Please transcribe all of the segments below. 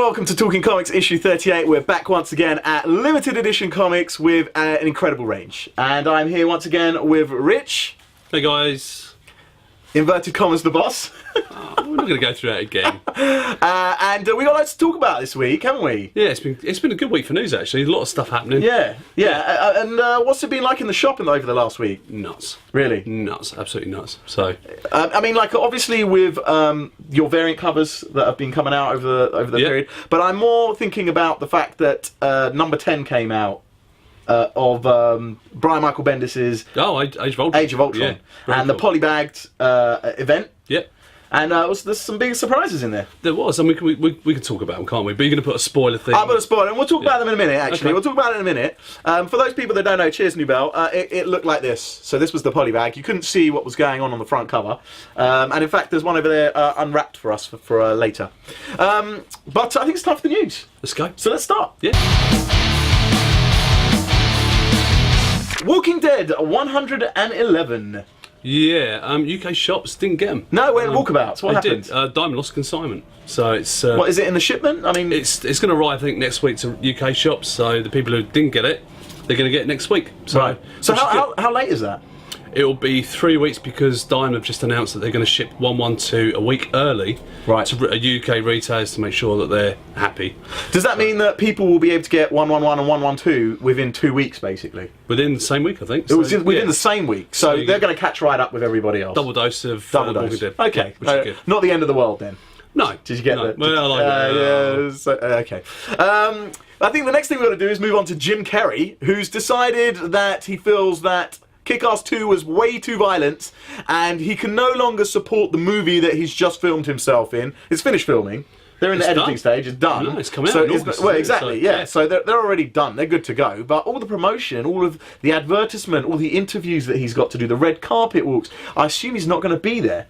welcome to Talking Comics issue 38. We're back once again at limited edition comics with an incredible range. And I'm here once again with Rich. Hey guys. Inverted commas the boss. We're not going to go through that again. And we got lots to talk about this week, haven't we? Yeah, it's been a good week for news actually. A lot of stuff happening. Yeah. And what's it been like in the shop over the last week? Nuts. Really? Nuts. Absolutely nuts. So. I mean, like obviously with your variant covers that have been coming out over the period, but I'm more thinking about the fact that number 10 came out. Of Brian Michael Bendis's Age of Ultron, yeah, and cool. The polybagged event. Yep. And there's some big surprises in there. There was, and we can talk about them, can't we? But you're going to put a spoiler thing. I'll put a spoiler, and we'll talk about them in a minute, actually. Okay. We'll talk about it in a minute. For those people that don't know, cheers, Nubel, it looked like this. So this was the polybag. You couldn't see what was going on the front cover. And in fact, there's one over there unwrapped for us for later. But I think it's time for the news. Let's go. So let's start. Yeah. Walking Dead 111. Yeah, UK shops didn't get them. No, we're in walkabouts. What happened? Diamond lost consignment. So it's. What is it in the shipment? I mean, it's going to arrive, I think, next week to UK shops. So the people who didn't get it, they're going to get it next week. So, right. So how late is that? It'll be 3 weeks because Diamond have just announced that they're going to ship 112 a week early to UK retailers to make sure that they're happy. Does that mean that people will be able to get 111 and 112 within 2 weeks, basically? Within the same week, I think. It was within the same week, so they're going to catch right up with everybody else. Double dose of Walking Dead. Okay, which is good. Not the end of the world then. No. Did you get that? Well, okay. I think the next thing we've got to do is move on to Jim Carrey, who's decided that he feels that Kick-Ass 2 was way too violent, and he can no longer support the movie that he's just filmed himself in. It's finished filming. They're in the editing stage. It's done. No, it's coming out in August, exactly, yeah. So they're already done. They're good to go. But all the promotion, all of the advertisement, all the interviews that he's got to do, the red carpet walks, I assume he's not going to be there.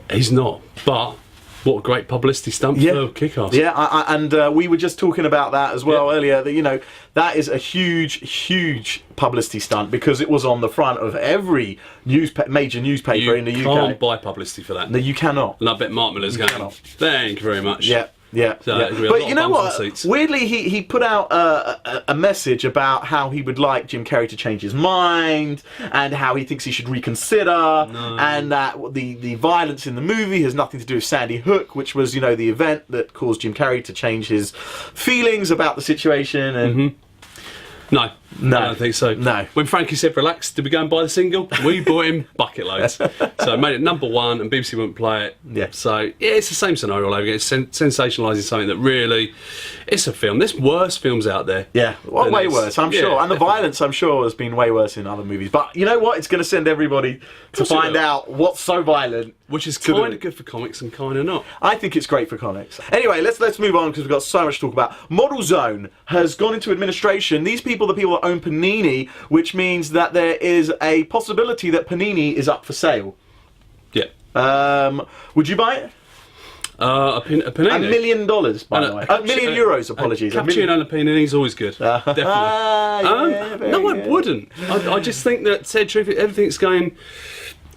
He's not, but what a great publicity stunt for Kick-Ass. Yeah, and we were just talking about that as well earlier, that, that is a huge publicity stunt because it was on the front of every major newspaper in the UK. You can't buy publicity for that. No, you cannot. And I bet Mark Miller's going, thank you very much. Yeah. But you know what? Weirdly, he put out a message about how he would like Jim Carrey to change his mind and how he thinks he should reconsider, and that the violence in the movie has nothing to do with Sandy Hook, which was, the event that caused Jim Carrey to change his feelings about the situation. And No, I don't think so. No. When Frankie said relax, did we go and buy the single? We bought him bucket loads. So I made it #1 and BBC wouldn't play it. Yeah. So, it's the same scenario all over again. It's sensationalising something that really, it's a film. There's worse films out there. Yeah, way worse, I'm sure. And the violence, I'm sure, has been way worse in other movies. But you know what? It's going to send everybody to find out what's so violent. Which is kind of good for comics and kind of not. I think it's great for comics. Anyway, let's move on because we've got so much to talk about. Model Zone has gone into administration. These people, the people that own Panini, which means that there is a possibility that Panini is up for sale. Yeah. Would you buy it? A Panini? $1 million, by the way. €1 million, apologies. Cappuccino and a Panini is always good. Definitely. No, I wouldn't. I just think that, said truth, everything's going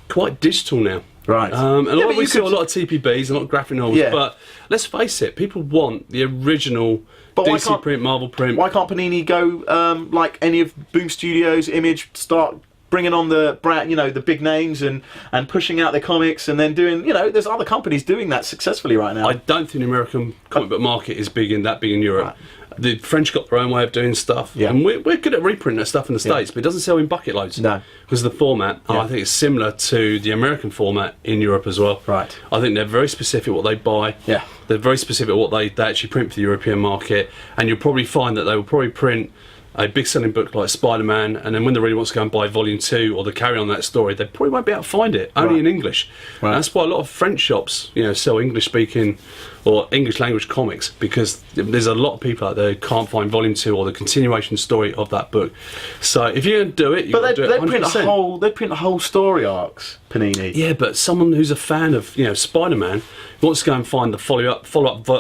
quite digital now. Right. And we see a lot of TPBs, a lot of graphic novels, but let's face it, people want the original DC print, Marvel print. Why can't Panini go like any of Boom Studios, Image, start bringing on the brand, the big names and pushing out their comics and then doing, there's other companies doing that successfully right now. I don't think the American comic book market is big in Europe. Right. The French got their own way of doing stuff, and we're good at reprinting that stuff in the States, but it doesn't sell in bucket loads. No, because of the format. And I think it's similar to the American format in Europe as well. Right. I think they're very specific what they buy. Yeah. They're very specific what they actually print for the European market, and you'll probably find that they will probably print a big selling book like Spider-Man, and then when they really want to go and buy Volume 2 or the carry on that story, they probably won't be able to find it, only in English. Right. And that's why a lot of French shops, sell English speaking or English language comics, because there's a lot of people out there who can't find Volume 2 or the continuation story of that book. So if you're going to do it, you've got to do it 100%. They'd print whole story arcs, Panini. Yeah, but someone who's a fan of Spider-Man wants to go and find the follow-up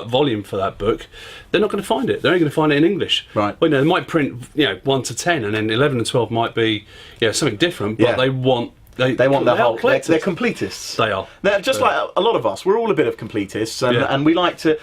volume for that book, they're not going to find it. They're only going to find it in English. Right. Well, they might print 1 to 10, and then 11 and 12 might be something different. But they want They want their whole. They're completists. They are. They're just like a lot of us. We're all a bit of completists, and we like to,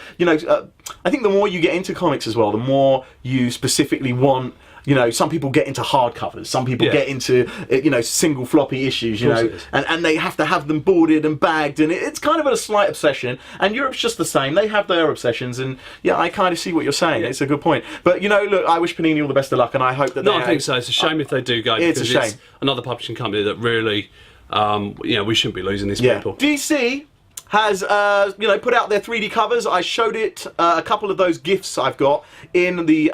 I think the more you get into comics as well, the more you specifically want. You know, some people get into hardcovers, some people get into, you know, single floppy issues, you know, and they have to have them boarded and bagged, and it's kind of a slight obsession, and Europe's just the same. They have their obsessions, and yeah, I kind of see what you're saying. It's a good point. But, you know, look, I wish Panini all the best of luck, and I hope that No, I think so. It's a shame if they do go. It's a shame. It's another publishing company that really, you know, we shouldn't be losing these people. DC has you know, put out their 3D covers. I showed it a couple of those GIFs I've got in the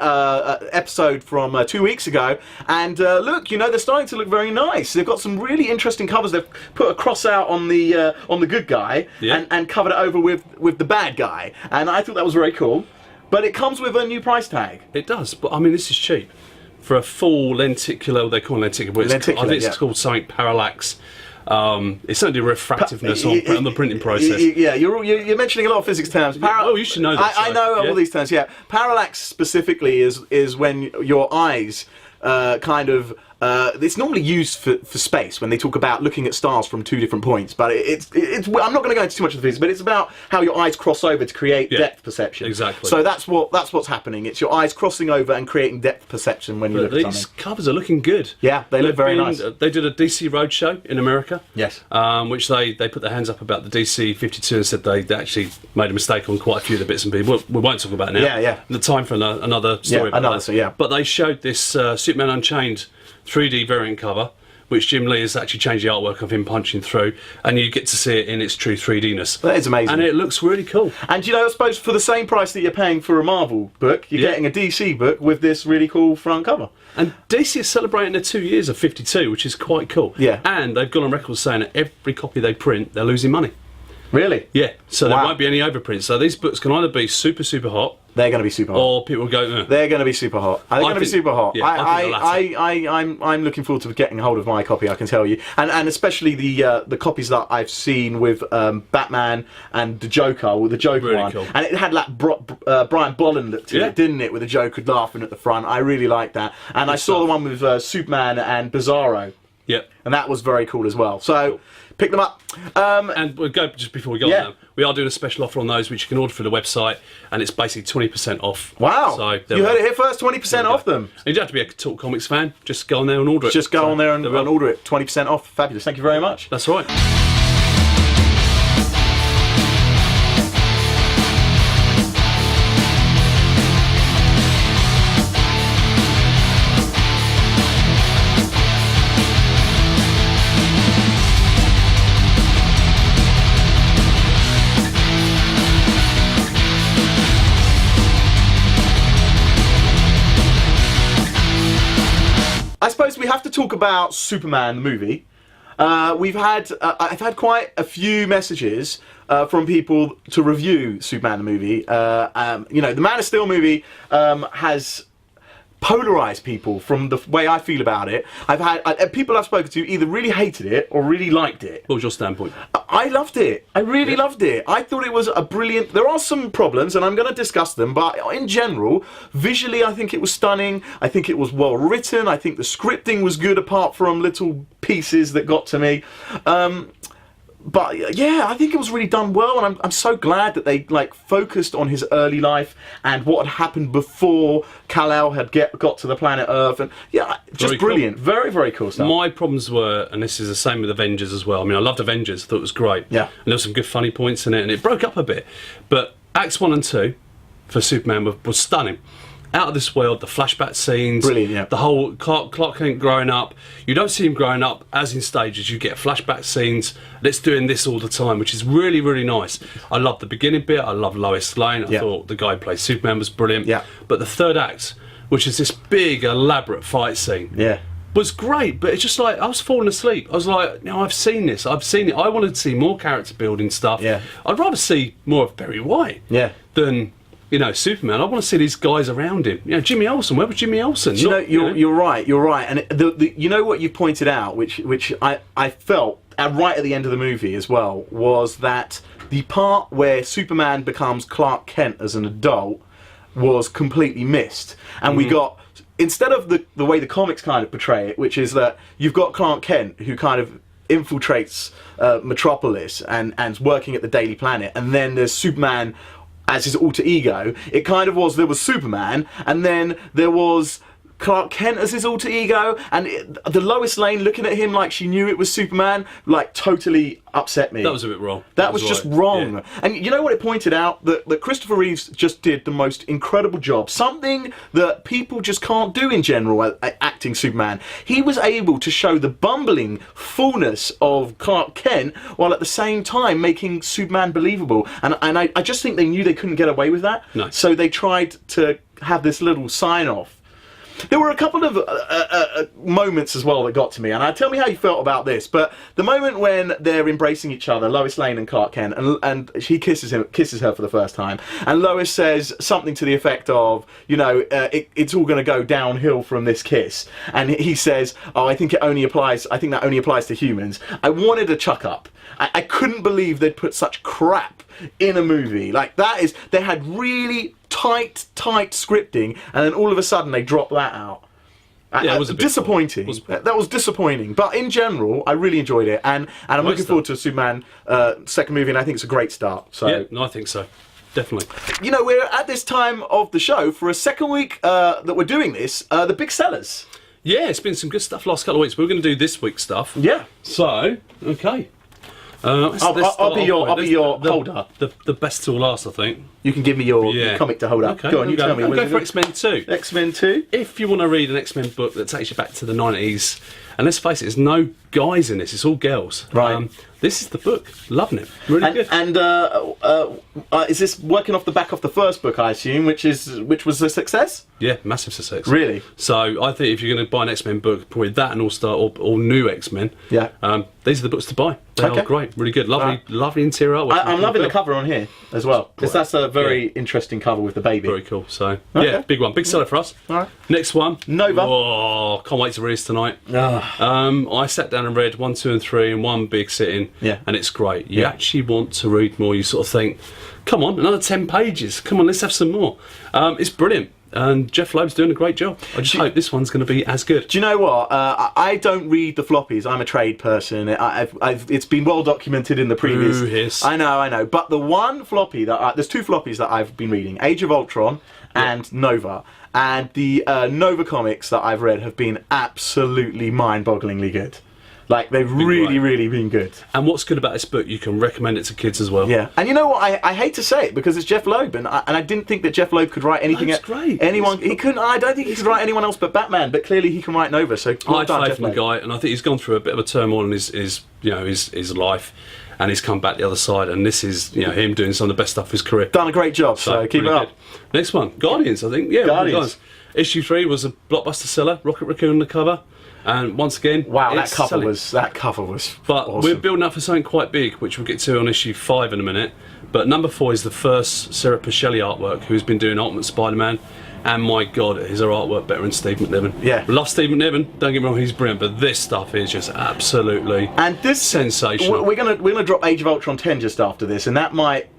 episode from 2 weeks ago, and look, you know, they're starting to look very nice. They've got some really interesting covers. They've put a cross out on the good guy and covered it over with the bad guy, and I thought that was very cool. But it comes with a new price tag. It does, but I mean, this is cheap for a full lenticular. They call it lenticular. I think it's called something Parallax. It's certainly refractiveness on the printing process. Yeah, you're mentioning a lot of physics terms. Oh, you should know that. I know all these terms. Yeah, parallax specifically is when your eyes kind of. It's normally used for space when they talk about looking at stars from two different points. But it's I'm not going to go into too much of the physics, but it's about how your eyes cross over to create depth perception. Exactly. So that's what's happening. It's your eyes crossing over and creating depth perception when you look at something. These covers are looking good. Yeah, they look very nice. They did a DC Roadshow in America. Yes. Which they put their hands up about the DC 52 and said they actually made a mistake on quite a few of the bits and pieces. We won't talk about it now. Yeah. The time for another story. But they showed this Superman Unchained 3D variant cover, which Jim Lee has actually changed the artwork of him punching through, and you get to see it in its true 3D-ness. That is amazing. And it looks really cool. And, you know, I suppose for the same price that you're paying for a Marvel book, you're getting a DC book with this really cool front cover. And DC is celebrating their 2 years of 52, which is quite cool. Yeah. And they've gone on record saying that every copy they print, they're losing money. Really? Yeah. So there won't be any overprints. So these books can either be super, super hot. They're going to be super hot. Or people go, They're going to be super hot. They're going to be super hot. Yeah, I'm looking forward to getting hold of my copy, I can tell you. And especially the copies that I've seen with Batman and the Joker, or the Joker really one. Cool. And it had that Brian Bolland look to it, didn't it? With the Joker laughing at the front. I really liked that. And I saw the one with Superman and Bizarro. Yep. And that was very cool as well. So, pick them up. And we'll go, just before we go on them, we are doing a special offer on those, which you can order through the website, and it's basically 20% off. Wow. So you heard it here first, 20% off them. And you don't have to be a Talk Comics fan, just go on there and order it. Just go on there and order it. 20% off. Fabulous. Thank you very much. That's right. I suppose we have to talk about Superman the movie. I've had quite a few messages from people to review Superman the movie. You know, the Man of Steel movie has polarized people from the way I feel about it. I've had people I've spoken to either really hated it or really liked it. What was your standpoint? I loved it. I really loved it. I thought it was a brilliant... There are some problems, and I'm going to discuss them, but in general, visually, I think it was stunning. I think it was well written. I think the scripting was good, apart from little pieces that got to me. But yeah, I think it was really done well, and I'm so glad that they focused on his early life and what had happened before Kal-El had got to the planet Earth, and yeah, just brilliant. Cool. Very, very cool stuff. My problems were, and this is the same with Avengers as well. I mean, I loved Avengers; I thought it was great. Yeah, and there were some good funny points in it, and it broke up a bit. But Acts 1 and 2 for Superman was stunning. Out of this world, the flashback scenes, brilliant, yeah. The whole Clark Kent growing up. You don't see him growing up as in stages. You get flashback scenes. Let's doing this all the time, which is really, really nice. I love the beginning bit. I love Lois Lane. I thought the guy who plays Superman was brilliant. Yeah. But the third act, which is this big, elaborate fight scene, was great. But it's just like I was falling asleep. I was like, no, I've seen this. I've seen it. I wanted to see more character building stuff. Yeah. I'd rather see more of Barry White. Than. You know, Superman. I want to see these guys around him. You know, Jimmy Olsen. Where was Jimmy Olsen? You're right. You're right. And you know what you pointed out, which I felt right at the end of the movie as well, was that the part where Superman becomes Clark Kent as an adult was completely missed, and we got, instead of the way the comics kind of portray it, which is that you've got Clark Kent who kind of infiltrates Metropolis and working at the Daily Planet, and then there's Superman as his alter ego. It kind of was, there was Superman, and then there was Clark Kent as his alter ego, and the Lois Lane looking at him like she knew it was Superman, like, totally upset me. That was a bit wrong. That was just wrong. Yeah. And you know what it pointed out? That Christopher Reeves just did the most incredible job. Something that people just can't do in general at acting Superman. He was able to show the bumbling fullness of Clark Kent while at the same time making Superman believable. And I just think they knew they couldn't get away with that. No. So they tried to have this little sign-off. There were a couple of moments as well that got to me, and tell me how you felt about this. But the moment when they're embracing each other, Lois Lane and Clark Kent, and she kisses her for the first time, and Lois says something to the effect of, you know, it's all going to go downhill from this kiss, and he says, oh, I think that only applies to humans. I wanted a chuck up. I couldn't believe they'd put such crap in a movie. Like, they had really tight scripting, and then all of a sudden they drop that out. Yeah, it was a bit disappointing. That was disappointing, but in general, I really enjoyed it, and I'm looking forward to Superman second movie, and I think it's a great start. So yeah, no, I think so. Definitely. You know, we're at this time of the show for a second week that we're doing this. The big sellers. Yeah, it's been some good stuff last couple of weeks. We're going to do this week's stuff. Yeah. So, okay. I'll be your holder. The best till last, I think. You can give me your comic to hold up. Okay, go on, you tell me. I'll go for X-Men 2. X-Men 2? If you want to read an X-Men book that takes you back to the 90s, and let's face it, there's no guys in this, it's all girls. Right. This is the book. Loving it. Really good. And is this working off the back of the first book, I assume, which was a success? Yeah, massive success. Really? So I think if you're going to buy an X-Men book, probably that and All-Star or new X-Men, these are the books to buy. They are great, really good. Lovely interior artwork. I'm loving the cover on here as well, because that's a very interesting cover with the baby. Very cool. So, yeah, big one. Big seller for us. All right. Next one. Nova. Oh, can't wait to read this tonight. I sat down and read 1, 2 and 3 in one big sitting, and it's great. You actually want to read more. You sort of think, come on, another 10 pages. Come on, let's have some more. It's brilliant. And Jeff Loeb's doing a great job. I just hope this one's going to be as good. Do you know what? I don't read the floppies. I'm a trade person. It's been well documented in the previous. Ooh, hiss. I know. But the one floppy there's two floppies that I've been reading: Age of Ultron and Nova. And the Nova comics that I've read have been absolutely mind-bogglingly good. Like, they've really been good. And what's good about this book, you can recommend it to kids as well. Yeah. And you know what? I hate to say it because it's Jeff Loeb, and I didn't think that Jeff Loeb could write anything. That's great. He couldn't. I don't think he could write anyone else but Batman. But clearly, he can write Nova. So I had faith in the guy, and I think he's gone through a bit of a turmoil in his life, and he's come back the other side. And this is him doing some of the best stuff of his career. Done a great job. So keep it up. Good. Next one, Guardians. I think. Yeah, Guardians. Issue 3 was a blockbuster seller. Rocket Raccoon on the cover. And once again, wow, that cover was But awesome. We're building up for something quite big, which we'll get to on issue 5 in a minute. But number 4 is the first Sarah Pichelli artwork, who's been doing Ultimate Spider-Man. And my God, is her artwork better than Steve McNiven? Yeah, love Steve McNiven. Don't get me wrong, he's brilliant. But this stuff is just absolutely sensational. We're gonna drop Age of Ultron 10 just after this, and that might.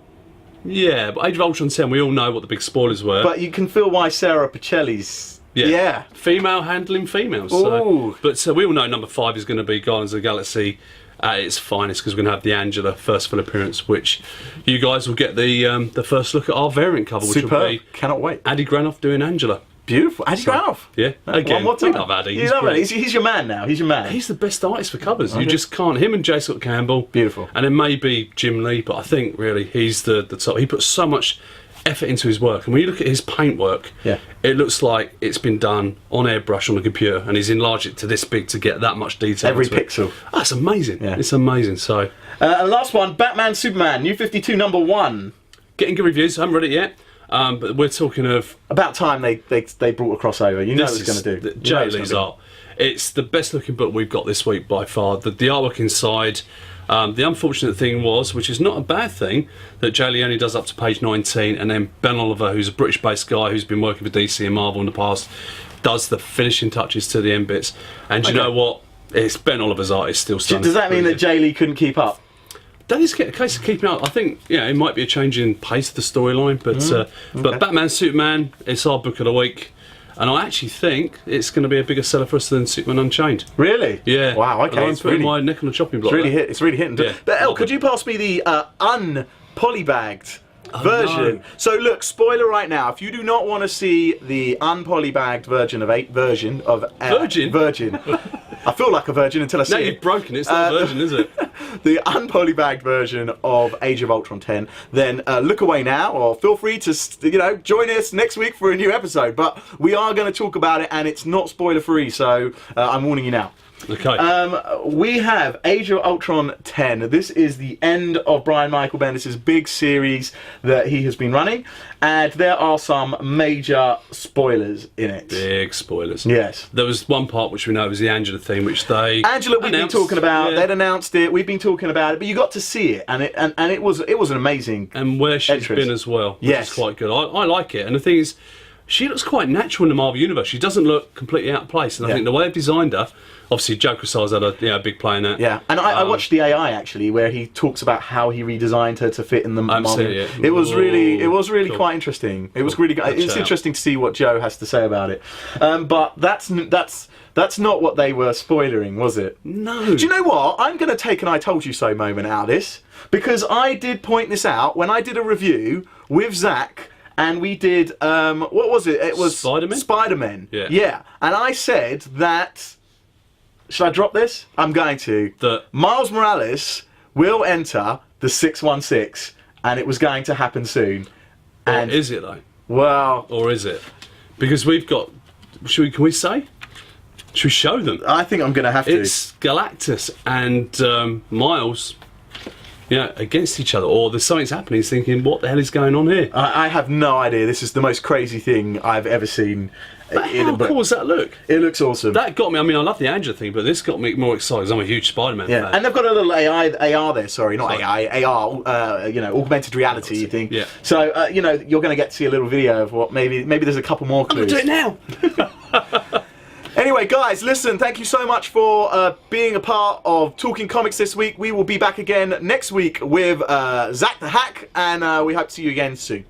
Yeah, but Age of Ultron 10, we all know what the big spoilers were. But you can feel why Sarah Pichelli's. Yeah. Female handling females. But we all know number 5 is going to be Guardians of the Galaxy at its finest, because we're going to have the Angela first full appearance, which you guys will get the first look at our variant cover, which will be cannot wait. Addy Granoff doing Angela. Beautiful. Addy Granoff. Yeah. Again, we love Addy. He's your man now. He's your man. He's the best artist for covers. You just can't. Him and J. Scott Campbell. Beautiful. And then maybe Jim Lee, but I think really he's the top. He puts so much effort into his work, and when you look at his paint work, it looks like it's been done on airbrush on a computer, and he's enlarged it to this big to get that much detail. Every pixel. That's amazing. It's amazing. So, and last one, Batman Superman New 52 number 1. Getting good reviews. I haven't read it yet, but we're talking of about time they brought a crossover. You know what it's going to do. Jay Lee's art. It's the best looking book we've got this week by far. The artwork inside. The unfortunate thing was, which is not a bad thing, that Jay Lee only does up to page 19, and then Ben Oliver, who's a British-based guy who's been working for DC and Marvel in the past, does the finishing touches to the end bits. And you know what? It's Ben Oliver's art is still stunning. Does that mean that Jay Lee couldn't keep up? That is a case of keeping up. I think it might be a change in pace of the storyline, but Batman Superman, it's our book of the week. And I actually think it's going to be a bigger seller for us than Superman Unchained. Really? Yeah. Wow, okay. I'm putting my neck on the chopping block. It's really hitting. Yeah. But El, could you pass me the unpolybagged version. No. So look, spoiler right now. If you do not want to see the unpolybagged version of Virgin. I feel like a virgin until I see No, it. you've broken it. It's not a version, is it? The unpolybagged version of Age of Ultron 10, then look away now, or feel free to join us next week for a new episode. But we are going to talk about it, and it's not spoiler free, so I'm warning you now. Okay. We have Age of Ultron 10. This is the end of Brian Michael Bendis' big series that he has been running, and there are some major spoilers in it. Big spoilers. Yes. There was one part which we know was the Angela thing, which they Angela we've been talking about. Yeah. They'd announced it. We've been talking about it, but you got to see it, and it was an amazing. And where she's entrance. been as well, which Yes. is quite good. I like it, and the thing is, she looks quite natural in the Marvel Universe. She doesn't look completely out of place, and I think the way they've designed her, obviously Joe Quesada's had a big play in that. Yeah, and I watched the AI actually, where he talks about how he redesigned her to fit in the Marvel. It was really Cool. quite interesting. It was really good. It's interesting to see what Joe has to say about it. But that's not what they were spoilering, was it? No. Do you know what? I'm going to take an I told you so moment out of this, because I did point this out when I did a review with Zach. And we did, what was it? It was Spider-Man? Spider-Man. Yeah. And I said that, should I drop this? I'm going to. That Miles Morales will enter the 616, and it was going to happen soon. And is it though? Well, or is it? Because we've got. Can we say? Should we show them? I think I'm going to have to. It's Galactus and Miles. Against each other, or there's something's happening. He's thinking, what the hell is going on here? I have no idea. This is the most crazy thing I've ever seen. How cool does that look? It looks awesome. That got me. I mean, I love the Angela thing, but this got me more excited because I'm a huge Spider-Man fan. And they've got a little AR there. Sorry, not AI. AR. Augmented reality thing. Yeah. So you're going to get to see a little video of what maybe there's a couple more clues. I'm gonna do it now. Anyway, guys, listen, thank you so much for being a part of Talking Comics this week. We will be back again next week with Zach the Hack, and we hope to see you again soon.